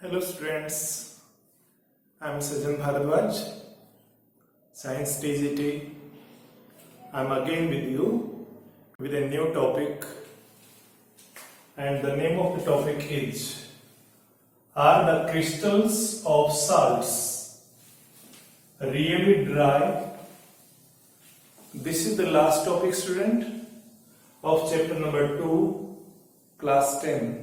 Hello students, I am Sajan Bharadwaj, Science TGT. I am again with you with a new topic, and the name of the topic is, are the crystals of salts really dry? This is the last topic, student, of chapter number 2, class 10.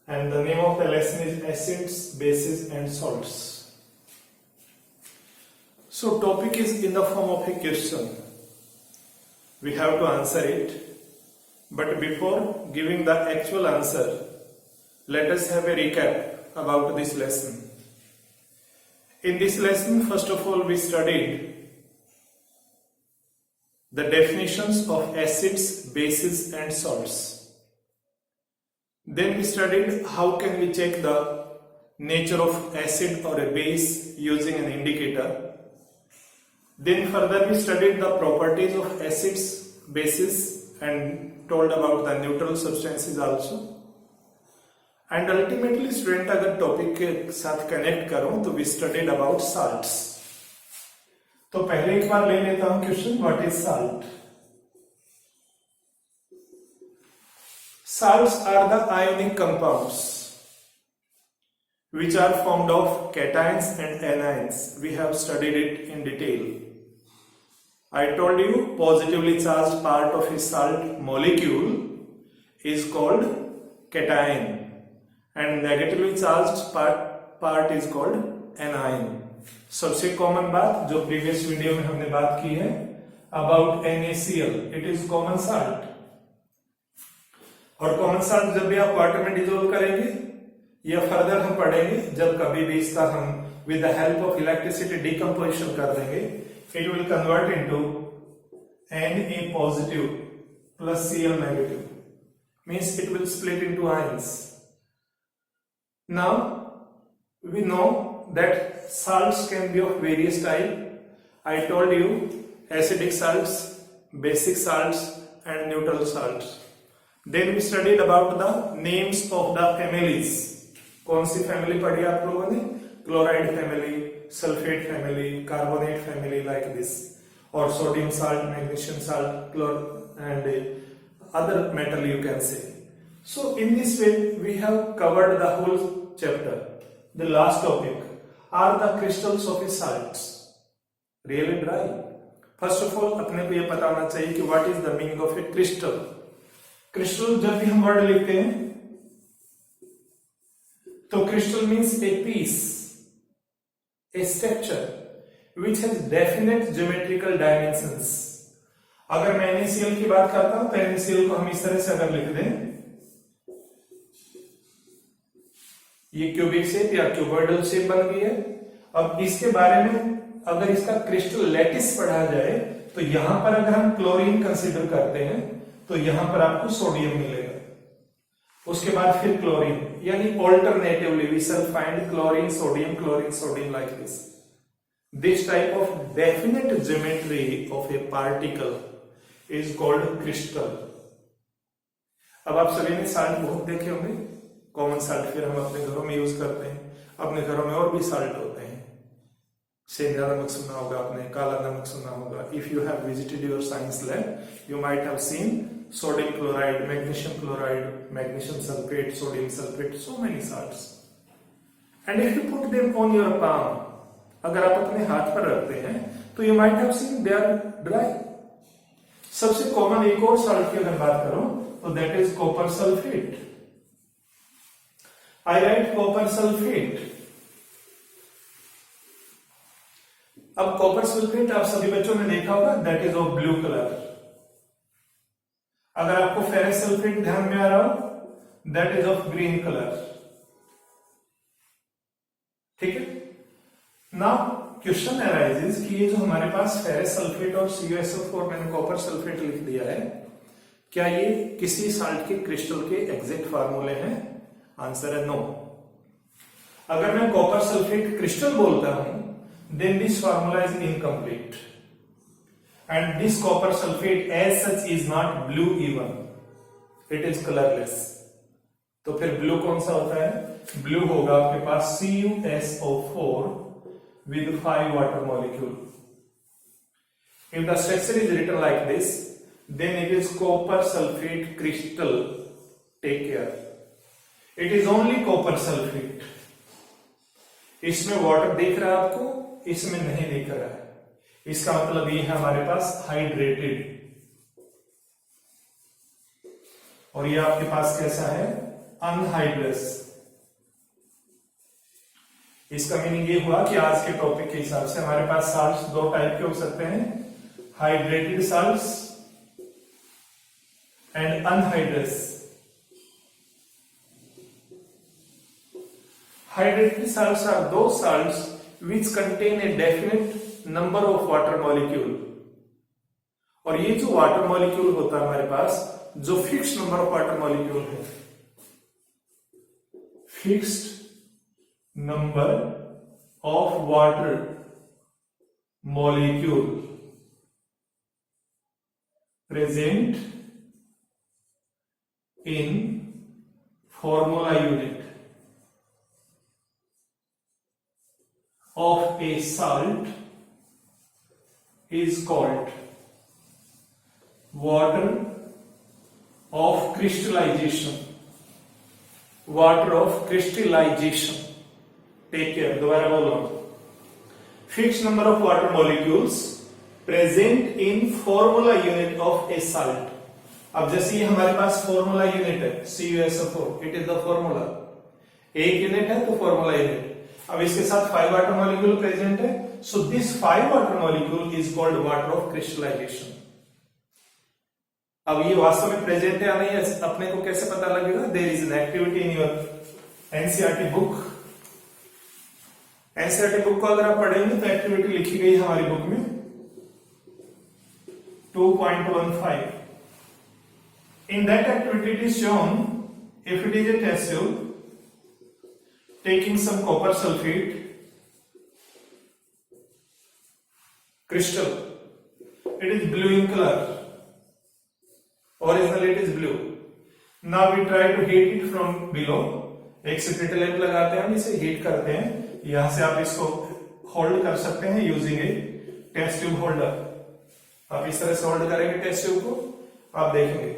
And the name of the lesson is acids, bases and salts. So topic is in the form of a question. We have to answer it. But before giving the actual answer, let us have a recap about this lesson. In this lesson, first of all, we studied the definitions of acids, bases and salts. Then we studied how can we check the nature of acid or a base using an indicator. Then further we studied the properties of acids, bases and told about the neutral substances also. And ultimately student अगर topic के साथ connect करूं तो we studied about salts. तो पहले एक बार ले लेता हूं question, what is salt? Salts are the ionic compounds which are formed of cations and anions. We have studied it in detail. I told you positively charged part of a salt molecule is called cation and negatively charged part is called anion. सबसे common बात जो previous video में हमने बात की है about NaCl, it is common salt. और common salt जब भी आप वाटर में डिजोल्व करेंगे या फर्दर हम पढ़ेंगे जब कभी भी इसका हम with the help of electricity decomposition कर देंगे, it will convert into Na positive plus Cl negative, means it will split into ions. Now we know that salts can be of various type. I told you acidic salts, basic salts and neutral salts. Then we studied about the names of the families. कौन सी family पढ़ी आप लोगों ने? Chloride family, sulphate family, carbonate family, like this, or sodium salt, magnesium salt, and other metal you can say. So in this way we have covered the whole chapter. The last topic, are the crystals of salts really dry? First of all अपने को ये पता होना चाहिए कि what is the meaning of a crystal. Crystal जब भी हम वर्ड लिखते हैं तो crystal means a piece, a structure which has definite geometrical dimensions. अगर मैं NaCl की बात करता हूं तो NaCl को हम इस तरह से अगर लिख दें, ये क्यूबिक शेप या क्यूबॉइडल शेप बन गई है. अब इसके बारे में अगर इसका क्रिस्टल लैटिस पढ़ा जाए तो यहां पर अगर हम क्लोरीन कंसीडर करते हैं तो यहां पर आपको सोडियम मिलेगा, उसके बाद फिर क्लोरीन, यानी alternatively we shall find chlorine sodium like this. This type of definite geometry of a particle is called crystal. अब आप सभी ने साल्ट बहुत देखे होंगे, कॉमन साल्ट फिर हम अपने घरों में यूज करते हैं. अपने घरों में और भी साल्ट होते हैं. सेंधा नमक सुना होगा आपने, काला नमक सुना होगा. If you have visited your science lab you might have seen sodium chloride, magnesium sulfate, sodium sulfate, so many salts. And if you put them on your palm, अगर आप अपने हाथ पर रखते हैं तो you might have seen they are dry. सबसे common एक और साल्ट की अगर बात करूं तो that is copper sulfate. I write copper sulfate. अब कॉपर सल्फेट आप सभी बच्चों ने देखा होगा, that is of blue color. अगर आपको फेरस सल्फेट ध्यान में आ रहा हो, that is of green colour. ठीक है. नाउ क्वेश्चन अराइजेस कि ये जो हमारे पास फेरस सल्फेट और CuSO4 मैंने कॉपर सल्फेट लिख दिया है, क्या ये किसी साल्ट के क्रिस्टल के एग्जैक्ट फार्मूले हैं? आंसर है नो. अगर मैं कॉपर सल्फेट क्रिस्टल बोलता हूं then this formula is incomplete. And this copper sulfate as such is not blue even, it is colorless. तो फिर ब्लू कौन सा होता है? ब्लू होगा आपके पास CuSO4 with 5 water molecule. If the structure is written like this, then it is copper sulfate crystal. Take care. It is only copper sulfate. इसमें वाटर दिख रहा है आपको, इसमें नहीं दिख रहा है। इसका मतलब ये है हमारे पास हाइड्रेटेड, और ये आपके पास कैसा है, अनहाइड्रस। इसका मीनिंग ये हुआ कि आज के टॉपिक के हिसाब से हमारे पास साल्ट्स दो टाइप के हो सकते हैं, hydrated salts and anhydrous. Hydrated salts are those salts which contain a definite number of water molecule. और ये जो वाटर मॉलिक्यूल होता है हमारे पास, जो fixed number of water molecule है, fixed number of water molecule present in formula unit of a salt is called water of crystallization. Water of crystallization. Take care. दोबारा बोलो. Fixed number of water molecules present in formula unit of a salt. अब जैसे ये हमारे पास formula unit है CuSO4, it is the formula. एक unit है तो फॉर्मूला यूनिट। अब इसके साथ 5 वाटर मॉलिक्यूल प्रेजेंट है, so this 5 water molecule is called water of crystallisation. अब ये वास्तव में प्रेजेंट है या नहीं है अपने को कैसे पता लगेगा? There is an activity in your NCERT book. NCERT book को अगर आप पढ़ेंगे तो एक्टिविटी लिखी गई है हमारी बुक में 2.15। In that activity it is shown if it is a test tube taking some copper sulfate crystal, it is blue in color, originally it is blue. Now we try to heat it from below. एक separate lamp लगाते हैं, हम इसे heat करते हैं। यहां से आप इसको होल्ड कर सकते हैं using a test tube holder. आप इस तरह से होल्ड करेंगे टेस्ट ट्यूब को, आप देखेंगे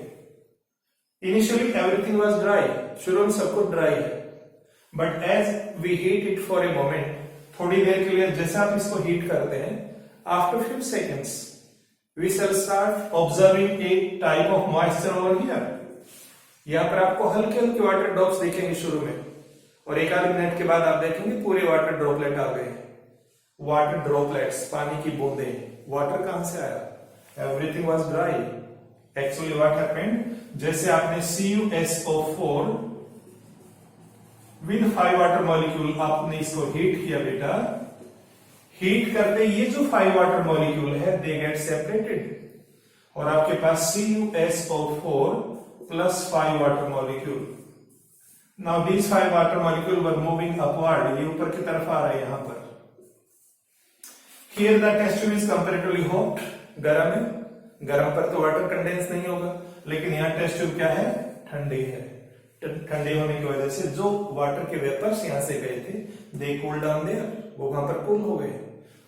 इनिशियली एवरीथिंग वाज ड्राई, शुरू में सब कुछ ड्राई है, but as we heat it for a moment, थोड़ी देर के लिए जैसे आप इसको हीट करते हैं, after few seconds we shall start observing a type of moisture over here. यहां पर आपको हल्के हल्के वाटर ड्रॉप्स दिखेंगे शुरू में, और एक आध मिनट के बाद आप देखेंगे पूरे वाटर ड्रॉपलेट आ गए। वाटर ड्रॉपलेट्स, पानी की बूंदे। वाटर कहां से आया? Everything was dry. Actually what happened, जैसे आपने CuSO4 विद 5 वाटर मॉलिक्यूल आपने इसको हीट किया बेटा, हीट करते ये जो 5 वाटर मॉलिक्यूल है दे गेट सेपरेटेड, और आपके पास CuSO4 plus 5 water molecule. Now these 5 water molecule were moving upward, ये ऊपर की तरफ आ रहा है यहां पर। Here the test tube is comparatively hot, गर्म है, गर्म पर तो वाटर कंडेंस नहीं होगा, लेकिन यहां टेस्ट ट्यूब क्या है? ठंडी है। ठंडे होने की वजह से जो वाटर के वेपर्स यहां से गए थे दे कूल डाउन देयर, वो वहां पर कूल हो गए,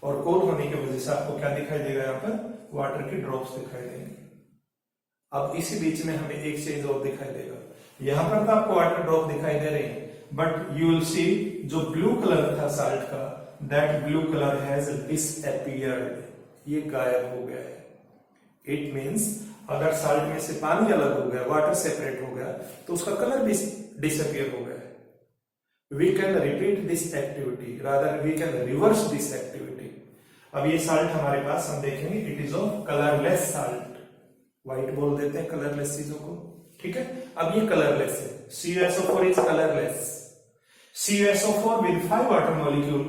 और कूल होने की वजह से आपको क्या दिखाई देगा? यहाँ पर वाटर के ड्रॉप्स दिखाई देंगे। अब इसी बीच में हमें एक चीज और दिखाई देगा, यहां पर तो आपको वाटर ड्रॉप दिखाई दे रहे हैं, बट यू विल सी जो ब्लू कलर था साल्ट का, that blue colour has disappeared, ये गायब हो गया है। इट मीन्स अगर साल्ट में से पानी अलग हो गया, वाटर सेपरेट हो गया, तो उसका कलर भी डिसअपियर हो गया। We can repeat this activity, rather we can reverse this activity. अब ये साल्ट हमारे पास हम देखेंगे it is of colourless salt, white बोल देते हैं कलरलेस चीजों को, ठीक है। अब ये कलरलेस है, CuSO4 is colourless. CuSO4 with 5 water molecule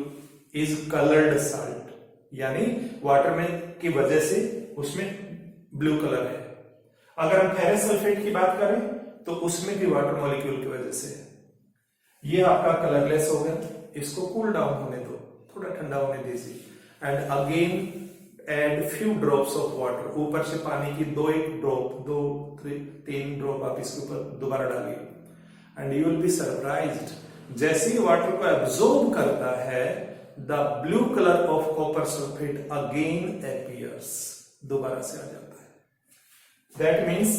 is coloured salt, यानी वाटर में की वजह से उसमें ब्लू कलर है। अगर हम फेरस सल्फेट की बात करें तो उसमें भी वाटर मॉलिक्यूल की वजह से है। ये आपका कलरलेस हो गया, इसको कूल डाउन होने दो, थोड़ा ठंडा होने दीजिए, and again add few drops of water, ऊपर से पानी की 2-1 ड्रॉप, 2-3 ड्रॉप आप इसके ऊपर दोबारा डालिए, and you will be surprised जैसे ही वाटर को एब्जॉर्ब करता है, the blue colour of copper sulphate again appears, दोबारा से आ जाता है। That means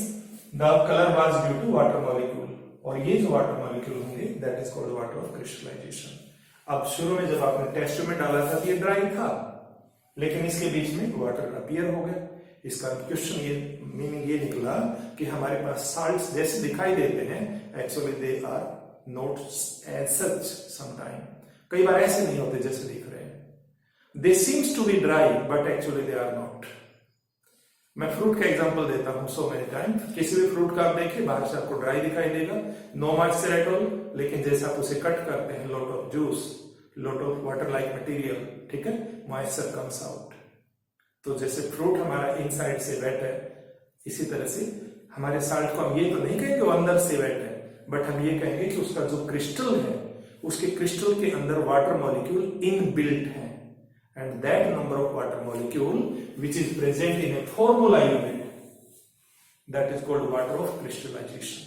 the colour was due to water molecule, और ये जो वाटर मॉलिक्यूल होंगे that is called water of crystallisation. अब शुरू में जब आपने टेस्ट में डाला था तो ये ड्राई था, लेकिन इसके बीच में वाटर अपीयर हो गया। इसका क्वेश्चन ये मीनिंग ये निकला कि हमारे पास साल्ट्स जैसे दिखाई देते हैं, actually they are not as such sometime, कई बार ऐसे नहीं होते जैसे दिख रहे हैं। They seems to be dry but actually they are not. मैं फ्रूट का एग्जांपल देता हूं सो मेनी टाइम। किसी भी फ्रूट का आप देखिए, बाहर से आपको ड्राई दिखाई देगा, नो मॉइस्चर एट ऑल, लेकिन जैसे आप उसे कट करते हैं, lot of juice, lot of water like material, ठीक है, मॉइस्चर कम्स आउट। तो जैसे फ्रूट हमारा इनसाइड से वेट है, इसी तरह से हमारे साल्ट को हम ये तो नहीं कहेंगे वो अंदर से वेट है, बट हम ये कहेंगे कि उसका जो क्रिस्टल है, उसके क्रिस्टल के अंदर वाटर मॉलिक्यूल इनबिल्ट है, and that number of water molecule which is present in a formula unit, that is called water of crystallization.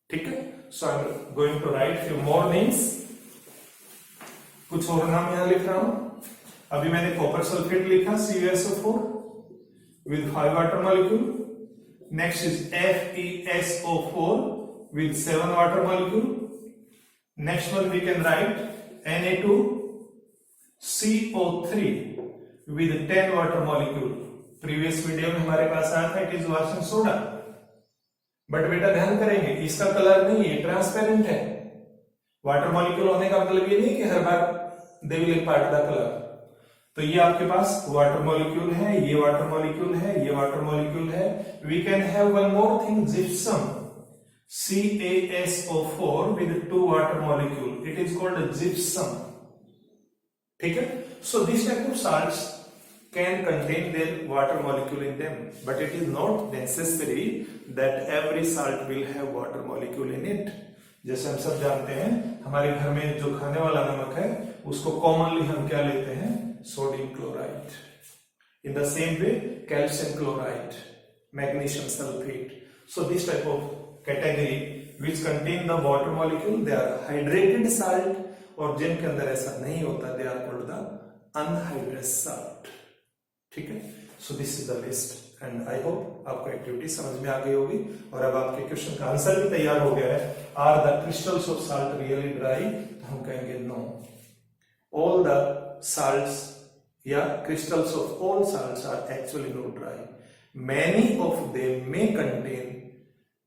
ठीक है, so I am going to write few more names, कुछ और नाम यहां लिख रहा हूं। अभी मैंने कॉपर सल्फेट लिखा CuSO4 with 5 water molecule. Next is FeSO4 with 7 water molecule. Next one we can write Na2CO3 with 10 water molecule. Previous video में हमारे पास आया था, it is washing soda, but बेटा ध्यान करेंगे इसका कलर नहीं है, ट्रांसपेरेंट है। वाटर मॉलिक्यूल होने का मतलब ये नहीं कि हर बार they will impart the colour. तो ये आपके पास वाटर मॉलिक्यूल है, ये वाटर मॉलिक्यूल है, ये वाटर मॉलिक्यूल है। We can have one more thing, gypsum, CaSO4 with 2 water molecule, it is called gypsum. ठीक है, so this type of salts can contain their water molecule in them, but it is not necessary that every salt will have water molecule in it. जैसे हम सब जानते हैं, हमारे घर में जो खाने वाला नमक है उसको कॉमनली हम क्या लेते हैं, sodium chloride. In the same way calcium chloride, magnesium sulphate. So this type of category which contain the water molecule, they are hydrated salt, और जिनके अंदर ऐसा नहीं होता they are called the unhydrated salt. ठीक है, so this is the list and I hope आपको activity समझ में आ गई होगी, और अब आपके क्वेश्चन का आंसर भी तैयार हो गया है। Are the crystals of salt really dry? तो हम कहेंगे नो, ऑल द साल्ट्स या crystals of all salts are actually not dry. Many of them may contain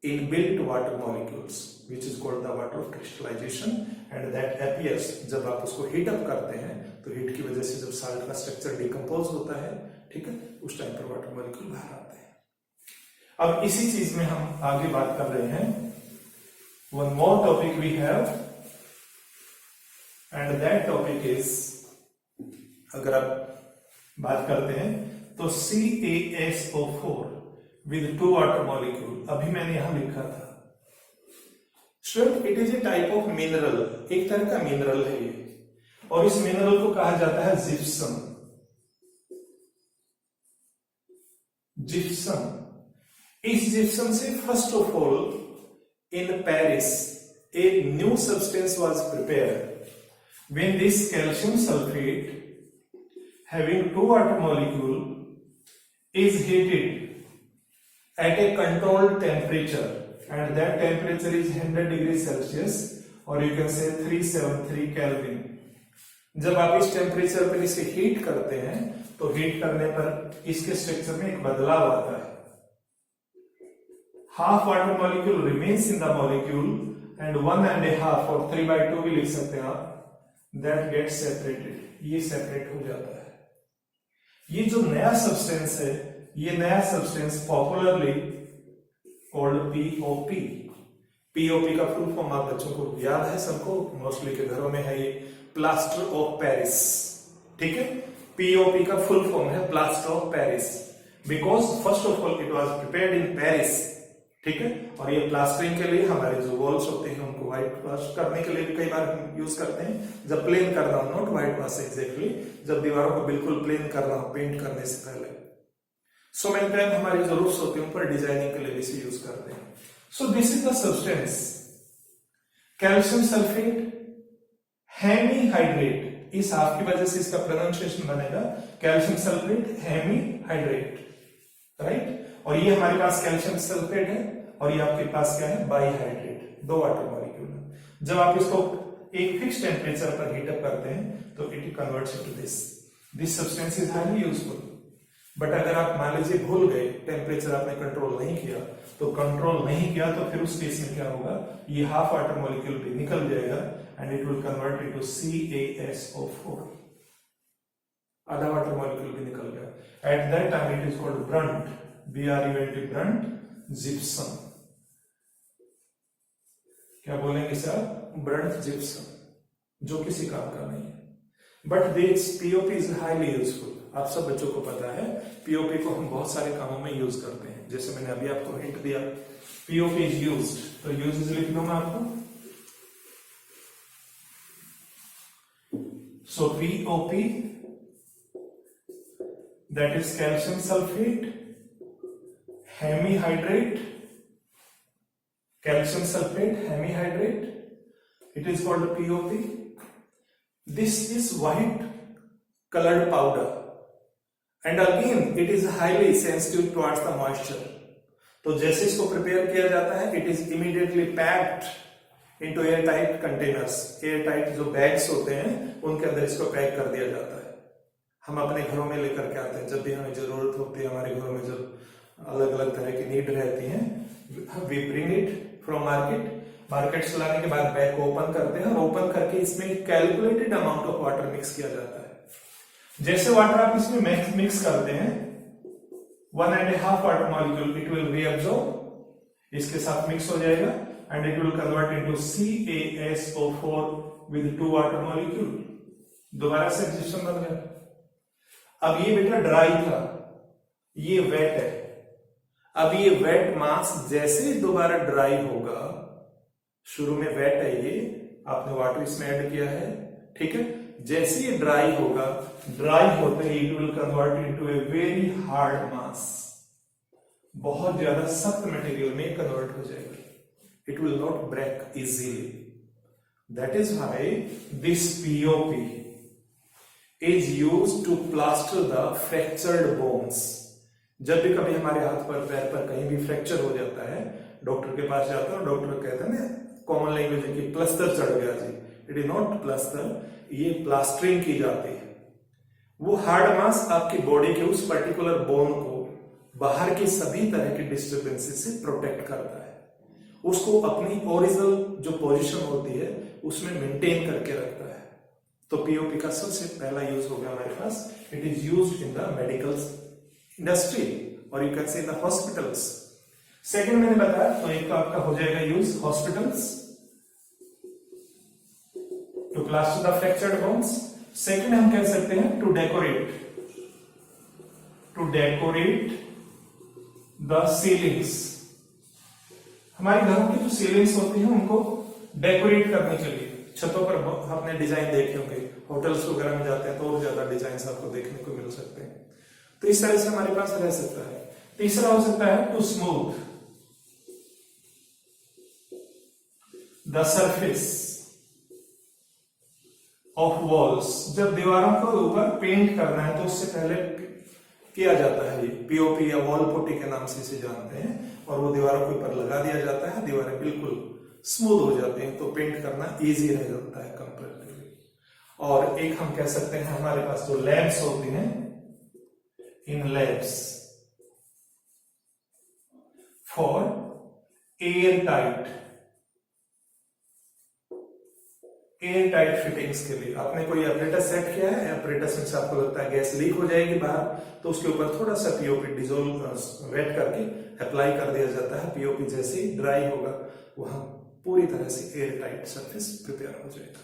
inbuilt water molecules, which is called the water of crystallization, and that appears जब आप उसको heat up करते हैं, तो heat की वजह से जब साल्ट का स्ट्रक्चर डिकम्पोज होता है, ठीक है, उस टाइम पर वाटर मॉलिक्यूल बाहर आते हैं। अब इसी चीज में हम आगे बात कर रहे हैं। One more topic we have, and that topic is, अगर आप बात करते हैं तो CaSO4 with 2 water molecule, अभी मैंने यहां लिखा था student, it is A type of mineral, एक तरह का मिनरल है ये, और इस मिनरल को कहा जाता है जिप्सम। जिप्सम, इस जिप्सम से first of all in Paris a new substance was prepared. When this calcium sulfate having 2 water molecule is heated at a controlled temperature, and that temperature is 100 degrees Celsius, or you can say 373 Kelvin. जब आप इस temperature पर इसे heat करते हैं, तो heat करने पर इसके स्ट्रक्चर में एक बदलाव आता है। Half water molecule remains in the molecule, and 1.5 और 3/2 भी लिख सकते हैं आप, दैट गेट्स सेपरेटेड, ये सेपरेट हो जाता है। ये जो नया सब्सटेंस है, ये नया substance popularly called POP। POP का फुल फॉर्म आप बच्चों को याद है सबको, मोस्टली के घरों में है, ये प्लास्टर ऑफ पेरिस। ठीक है, POP का फुल फॉर्म है plaster of Paris, because first of all it was prepared in Paris. ठीक है, और ये प्लास्टरिंग के लिए हमारे जो वॉल्स होते हैं उनको व्हाइट वॉश करने के लिए भी कई बार हम यूज करते हैं, जब प्लेन करना हो, नॉट व्हाइट वॉश एग्जैक्टली, जब दीवारों को बिल्कुल प्लेन करना हो पेंट करने से पहले। सो मेनी टाइम हमारी जो रूफ्स होते हैं उन पर डिजाइनिंग के लिए भी इसे यूज करते हैं। सो this is the substance calcium sulphate hemihydrate, इस हाफ की वजह से इसका प्रोनाउंसिएशन बनेगा कैल्शियम सल्फेट हेमीहाइड्रेट, राइट। और ये हमारे पास कैल्शियम सल्फेट है और ये आपके पास क्या है, बाइहाइड्रेट, 2 वाटर मॉलिक्यूल है। जब आप इसको एक फिक्स टेम्परेचर पर हीट अप करते हैं तो it converts into this substance is highly useful. But अगर आप मान लीजिए भूल गए, टेम्परेचर आपने कंट्रोल नहीं किया, तो कंट्रोल नहीं किया तो फिर उस केस में क्या होगा, ये हाफ वाटर मॉलिक्यूल भी निकल जाएगा and it will convert into CaSO4, आधा वाटर मॉलिक्यूल भी निकल गया। At that time it is called Brunt, BRUNT, Brunt gypsum. क्या बोलेंगे सर, ब्रंट जिप्सम, जो किसी काम का नहीं है। But this POP is highly useful. आप सब बच्चों को पता है POP को हम बहुत सारे कामों में यूज करते हैं। जैसे मैंने अभी आपको हिंट दिया, POP इज यूज्ड, तो यूजेस लिख दूं मैं आपको। सो POP that is calcium sulphate hemihydrate, calcium sulfate hemihydrate, it is called POP. This is white colored powder and again it is highly sensitive towards the moisture. तो जैसे इसको prepare किया जाता है, it is immediately packed into airtight containers. airtight जो bags होते हैं उनके अंदर इसको पैक कर दिया जाता है। हम अपने घरों में लेकर के आते हैं जब भी हमें जरूरत होती है, हमारे घरों में जब अलग अलग तरह की नीड रहती है, we bring it from market से लाने के बाद बैग को ओपन करते हैं और ओपन करके इसमें calculated amount of water mix किया जाता है। जैसे वाटर आप इसमें मिक्स करते हैं, 1.5 water molecule it will reabsorb, इसके साथ मिक्स हो जाएगा and it will convert into CaSO4 with 2 water molecule. दोबारा से जिप्सम बन गया। अब ये बेटा ड्राई था, ये वेट है। अब ये वेट मास जैसे ही दोबारा ड्राई होगा, शुरू में वेट है ये, आपने वाटर इसमें ऐड किया है, ठीक है, जैसे ये ड्राई होगा, ड्राई होते ही it will convert into a very hard mass, बहुत ज्यादा सख्त मटेरियल में कन्वर्ट हो जाएगा। It will not break easily. That is why this POP is used to plaster the fractured bones. जब भी कभी हमारे हाथ पर पैर पर कहीं भी फ्रैक्चर हो जाता है, डॉक्टर के पास जाता है, डॉक्टर कहते हैं ना कॉमन लैंग्वेज में कि प्लास्टर चढ़ गया जी, इट इज नॉट प्लास्टर, ये प्लास्टरिंग की जाती है। वो हार्ड मास आपकी बॉडी के उस पर्टिकुलर बोन को बाहर की सभी तरह की डिस्टर्बेंसेस से प्रोटेक्ट करता है, उसको अपनी ओरिजिनल जो पोजीशन होती है उसमें मेंटेन करके रखता है। तो POP का सबसे पहला यूज हो गया हमारे पास, it is used in the medical industry और you can say in the hospitals. Second मैंने बताया, तो एक तो आपका हो जाएगा use hospitals to plaster the fractured bones. Second हम कह सकते हैं टू डेकोरेट द सीलिंग्स। हमारे घरों की जो सीलिंग्स होती हैं उनको डेकोरेट करने के लिए, छतों पर आपने डिजाइन देखे होंगे, होटल्स वगैरह में जाते हैं तो और ज्यादा डिजाइन आपको देखने को मिल सकते हैं। तो इस तरह से हमारे पास रह सकता है। तीसरा हो सकता है to smooth the surface of walls. जब दीवारों को ऊपर पेंट करना है तो उससे पहले किया जाता है, ये POP या वॉल पुट्टी के नाम से इसे जानते हैं, और वो दीवारों के ऊपर लगा दिया जाता है, दीवारें बिल्कुल स्मूथ हो जाती हैं, तो पेंट करना इजी रह जाता है कंपैरेटिवली। और एक हम कह सकते हैं हमारे पास जो लैब्स होती हैं, in labs for airtight fittings के लिए। आपने कोई एपरेटस सेट किया है, एपरेटस में से आपको लगता है गैस लीक हो जाएगी बाहर, तो उसके ऊपर थोड़ा सा POP डिजोल्व वेट करके अप्लाई कर दिया जाता है। POP जैसे ही ड्राई होगा वहां पूरी तरह से एयर टाइट सरफेस प्रिपेयर हो जाएगा।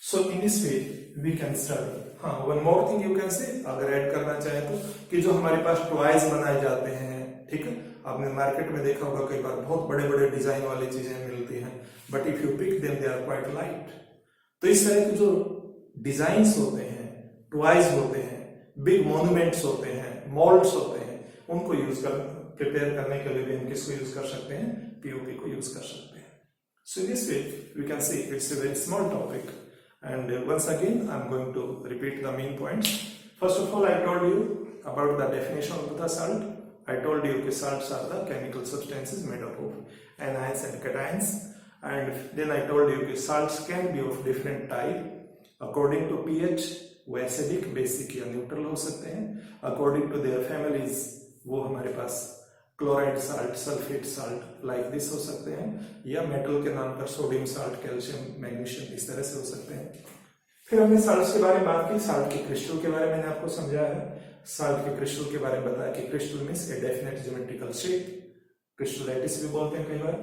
So in this way we can study. हाँ, one more thing you can say, अगर ऐड करना चाहे तो, कि जो हमारे पास टॉयज बनाए जाते हैं, ठीक है, आपने मार्केट में देखा होगा कई बार बहुत बड़े बड़े डिजाइन वाली चीजें मिलती हैं, but if you pick them they are quite light. तो इस तरह के जो डिजाइन्स होते हैं, टॉयज होते हैं, बिग मॉन्यूमेंट्स होते हैं, मॉल्ड्स होते हैं, उनको प्रिपेयर करने के लिए भी हम किसको यूज कर सकते हैं, POP को यूज कर सकते हैं। So in this way we can say it's a very small topic And once again, I'm going to repeat the main points. First of all, I told you about the definition of the salt. I told you that salts are the chemical substances made up of anions and cations. And then I told you that salts can be of different type according to pH. वो acidic, basic या neutral हो सकते हैं. According to their families वो हमारे पास chloride salt, sulphate salt like this हो सकते हैं, या मेटल के नाम पर सोडियम साल्ट, कैल्शियम, मैग्नीशियम, इस तरह से हो सकते हैं. फिर हमने साल्ट्स के बारे में बात की. साल्ट के क्रिस्टल के बारे में मैंने आपको समझाया है. साल्ट के क्रिस्टल के बारे में बताया कि crystal means a definite geometrical shape, crystal lattice भी बोलते हैं कई बार.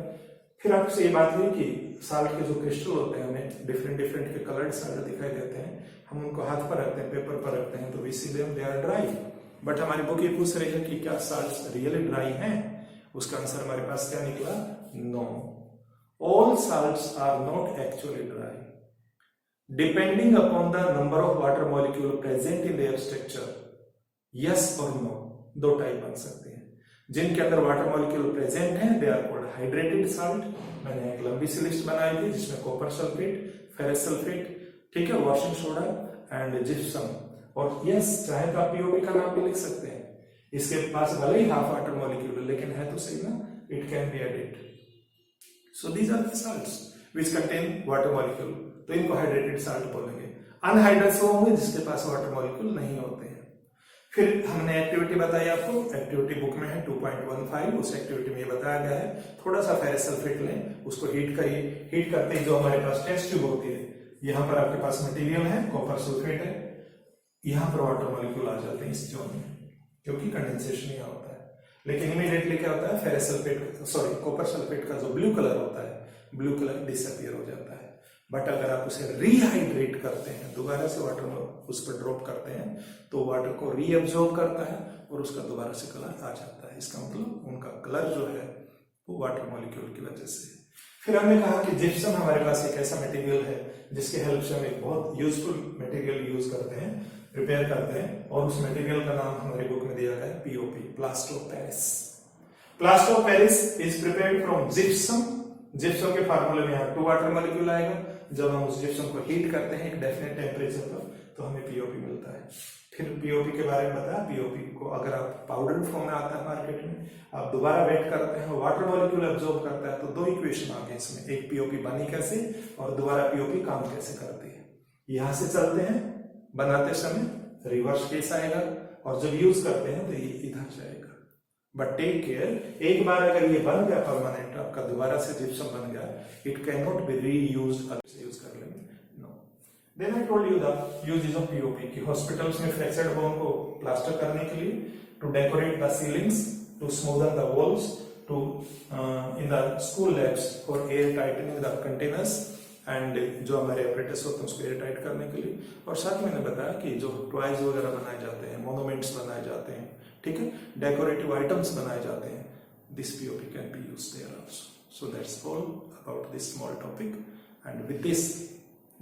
फिर आपसे ये बात हुई कि साल्ट के जो क्रिस्टल होते हैं हमें डिफरेंट के कलर्ड साल्ट दिखाई देते हैं. हम उनको हाथ पर रखते हैं, पेपर पर रखते हैं, तो we see them they are dry. But हमारी बुक ये पूछ रही है कि क्या साल्ट्स रियली ड्राई हैं? उसका आंसर हमारे पास क्या निकला? No, all salts are not actually dry. Depending upon the number of water molecule present in their structure, yes और नो, दो टाइप बन सकते हैं. जिनके अंदर वाटर मॉलिक्यूल प्रेजेंट हैं they are called hydrated salt. मैंने एक लंबी सी लिस्ट बनाई थी जिसमें कॉपर सल्फेट, फेरस सल्फेट, ठीक है, वॉशिंग सोडा एंड जिप्सम. और यस, चाहे तो आप पीओपी का नाम भी लिख सकते हैं. इसके पास भले ही हाफ वाटर मॉलिक्यूल लेकिन है तो सही ना, it can be added. So these are the salts which contain water molecule, तो इनको हाइड्रेटेड साल्ट बोलेंगे. अनहाइड्रेटेड वो होंगे जिसके पास वाटर मॉलिक्यूल नहीं होते हैं. फिर हमने एक्टिविटी बताई आपको, एक्टिविटी बुक में है 2.15. उस एक्टिविटी में ये बताया गया है थोड़ा सा फेरस सल्फेट लें, उसको हीट करिए. हीट करते ही जो हमारे पास टेस्ट ट्यूब होती है, यहाँ पर आपके पास मटेरियल है, कॉपर सल्फेट है, यहाँ पर वाटर मॉलिक्यूल आ जाते हैं इस जोन में, क्योंकि कंडेंसेशन यहाँ होता है. लेकिन इमीडिएटली क्या होता है, ferrous sulphate sorry copper sulphate का जो ब्लू कलर होता है, ब्लू कलर डिसअपियर हो जाता है. बट अगर आप उसे रीहाइड्रेट करते हैं, दोबारा से वाटर में उस पर ड्रॉप करते हैं, तो वाटर को रीअब्सॉर्ब करता है और उसका दोबारा से कलर आ जाता है. इसका मतलब उनका कलर जो है वो वाटर मॉलिक्यूल की वजह से. फिर हमने कहा कि जिप्सम हमारे पास एक ऐसा मटेरियल है जिसके हेल्प से हम एक बहुत यूजफुल मटेरियल यूज करते हैं, प्रिपेयर करते हैं, और उस मटेरियल का नाम हमारी बुक में दिया गया है POP, plaster of Paris. Plaster of Paris is prepared from gypsum. Gypsum के फार्मूले में यहाँ 2 वाटर मॉलिक्यूल आएगा. जब हम उस जिप्सम को हीट करते हैं एक डेफिनेट टेम्परेचर पर, तो हमें पीओपी मिलता है. फिर पीओपी के बारे में बताया. पीओपी को अगर आप पाउडर फॉर्म में आता है मार्केट में, आप दोबारा वेट करते हैं, वाटर मॉलिक्यूल एब्जॉर्ब करता है, तो 2 इक्वेशन आ गए इसमें. एक पीओपी बनी कैसे और दोबारा पीओपी काम कैसे करती है. यहां से चलते हैं बनाते समय, रिवर्स केस आएगा, और जब यूज करते हैं तो ये इधर जाएगा. बट टेक केयर, एक बार अगर ये बन गया परमानेंट, आपका दोबारा से जिप्सम बन गया, it can not be reused. अब से यूज कर लेंगे, no. Then I told you the uses of POP कि हॉस्पिटल्स में फ्रैक्चर्ड बोन को प्लास्टर करने के लिए, to decorate the ceilings, to smoothen the walls, to in the school labs for air tightening the containers, and जो हमारे apparatus होते हैं उसको एयर टाइट करने के लिए. और साथ में मैंने बताया कि जो टॉयज वगैरह बनाए जाते हैं, मोनूमेंट्स बनाए जाते हैं, ठीक है, डेकोरेटिव आइटम्स बनाए जाते हैं, this POP can be used there also. So that's all about this small topic, and with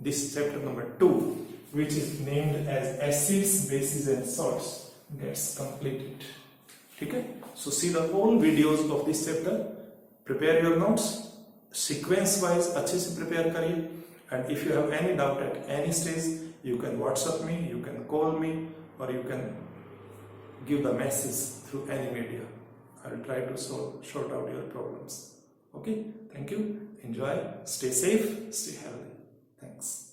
this chapter number 2, which is named as acids, bases and salts, gets completed. ठीक है, so see the whole videos of this chapter, prepare your notes sequence wise, अच्छे से prepare करिए. And if you have any doubt at any stage, you can WhatsApp me, you can call me, or you can give the message through any media. I will try to sort out your problems. Okay, thank you, enjoy, stay safe, stay healthy. Thanks.